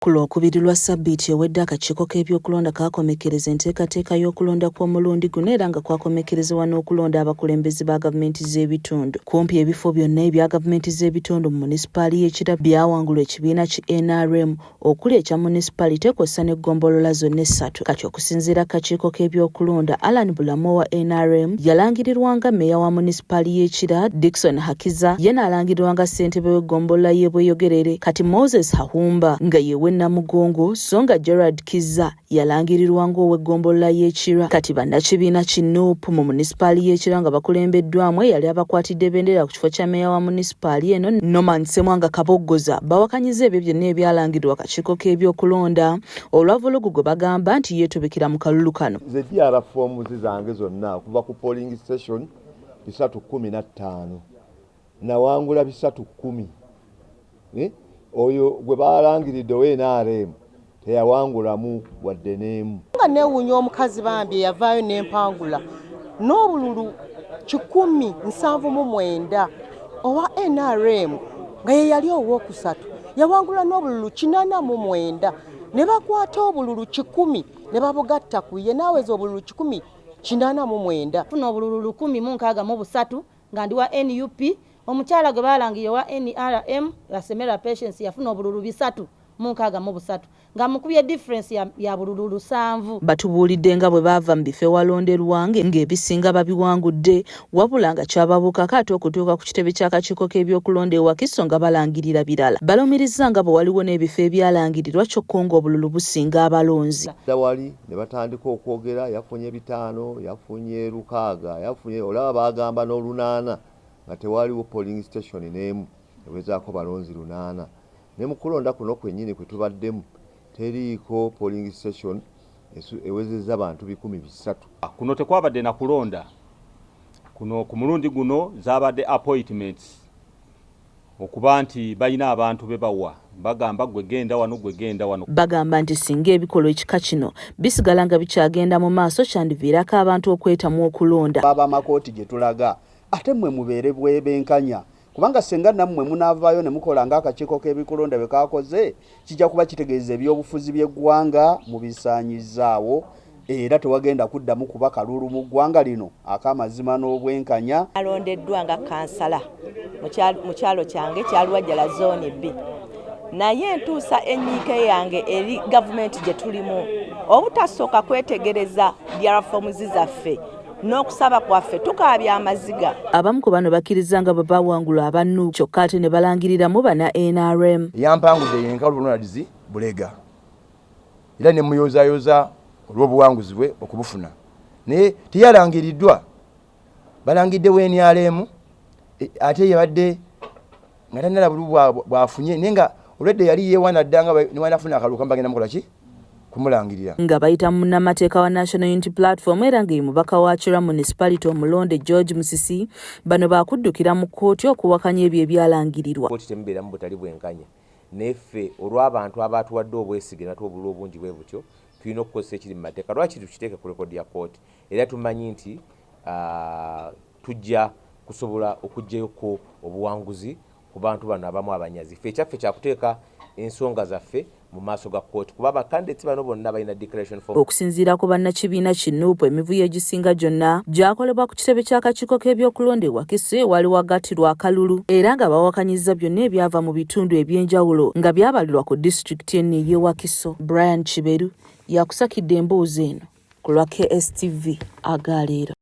Ku Lwokubiri lwa Ssabbiiti ewedde akakiiko k'ebyokulonda kaakomekkereza enteekateeka y'okulonda kw'omulundi guno era nga kwakomekkerezebwa n'okulonda abakulembeze ba gavumenti z'ebitundu. Kumpi ebifo byonna ebya gavumenti z'ebitundu mu munisipaali y'e Kira byawangulwa ekibiina ki NRM okuli ekya munisipalite kw'ossa n'eggombolola zonna essatu. Kati okusinziira akakiiko k'ebyokulonda, Alan Bulamu wa NRM yalangirirwa nga mmeeya wa munisipaali y'e Kira, Dickson Hakiza ye n'alangirirwa nga ssentebe w'eggombolola y'e Bweyogerere, kati Moses Hahumba nga yewe Namugongo, Songa Gerard Kiza yalangirirwa ng'ow'eggombolola y'e Kira. Kati bannakibiina ki Nuupu mu munisipaali y'e Kira nga bakulembeddwamu eyali abakwatidde bendera ku kifo kya mmeeya wa munisipaali eno Norman Ssemwanga Kaboggoza bawakanyiza ebyo byonna ebyalangirirwa akakiiko k'ebyokulonda olwavulugugo bagamba nti yeetobekera mu kalulu kano. Nze DRF foomuzi zange zonna okuva ku polling station 315 nawangula 310. Oyo gwe balangiridde NRM teyawangulamu wadde n'emu. Nga neewuunya omukazi bambi yavaayo n'empangula n'obululu 179 owa NRM nga ye yali owookusatu yawangula n'obululu 89 ne bakwata obululu 10 ne babugatta ku ye n'aweza obululu 1089. Funa obululu 163 nga ndi wa NUP. Omukyala gwe balangiye wa NRM Yasemera Patience yafuna obululu 363 nga mukubye difference ya bululu 7. Batubuulidde nga bwe baava mu bifo ewalonderwange ng'ebisinga babiwangudde wabula nga kyababukako ate okutuuka ku kitebe ky'akakiiko k'ebyokulonda ewa Kiso nga balangirira birala. Balumiriza nga bwe waliwo n'ebifo ebyalangirirwa kyokka ng'obululu businga abalonzi. Wali ne batandika okwogera yafunye 5, yafunye 6, yafunye olaba bagamba n'olunana nga tewaliwo polling station n'emu ewezaako balonzi 8. Ne mu kulonda kuno kwennyini kwe tubaddemu teriiko polling station ewezezza abantu 1,300. Kuno tekwabadde na kulonda. Kuno ku mulundi guno zaabadde appointments okuba nti balina abantu be bawa bagamba gwe genda wano gwe genda wano. Bagamba nti singa ebikolwa ekika kino bisigala nga bikyagenda mu maaso kyandiviirako abantu okwetamu okulonda. Baba amakooti gye tulaga ate mmwe mubeere bwebenkanya kubanga senga nammwe munaavaayo ne mukola ng'akakiiko k'ebikulonda bwe kaakoze kijja kuba kitegeeza ebyobufuzi by'eggwanga mubisaanyizaawo era tewagenda kuddamu kuba kalulu mu ggwanga lino ak'amazima n'obwenkanya. Alondeddwa nga kansala mu kyalo kyange Kyaluwajjala zooni B, naye ntuusa enyiike yange eri gavumenti gye tulimu obutasooka kwetegereza byarafomuzi zaffe n'okusaba kwaffe tukaabya amaziga. Abamu ku bano bakkiriza nga bwe bawangula abannu kyokka ate ne balangiriramu bana NRM. Yampangudde yenkalu Ronalds Bulega era ne muyozaayoza olw'obuwanguzi bwe okubufuna naye teyalangiriddwa. Balangiddewo NRM ate yabadde nga tanala bulu bwafunye naye nga olwedde yali yeewana ddanga niwanafuna akalulu kamba bagenda mukola ki kumulangirira. Nga bayita munnamateeka wa National Unity Platform era nga ye mubaka wa Kira Municipality omulonde George Musisi bano bakuddukira mu kkooti okuwakanya ebyo ebyalangirirwa. Kkooti temubeeramu butali bwenkanya neffe olw'abantu abaatuwadde obwesige nate obululu obungi bwe butyo tulina okukozesa ekiri mu mateeka. Lwaki tukiteeke ku rekodi ya kkooti era tumanyi nti tujja kusobola okuggyayo obuwanguzi ku bantu bano abamu abanyazi. Ffe ekyaffe kyakuteeka ensonga zaffe mu maaso ga kkooti kuba bakandidate bano bonna balina declaration form. Okusinziira ku bannakibiina ki Nuupu, emivuyo egisinga gyonna gyakolebwa ku kitebe ky'akakiiko k'ebyokulonda ewa Kiso ewali waggatirwa akalulu era nga bawakanyizza byonna ebyava mu bitundu eby'enjawulo nga byabalirwa ku disitulikiti eno ey'ewa Kiso. Brian Kiberu yakusakidde emboozi eno ku lwa KSTV Agaleero.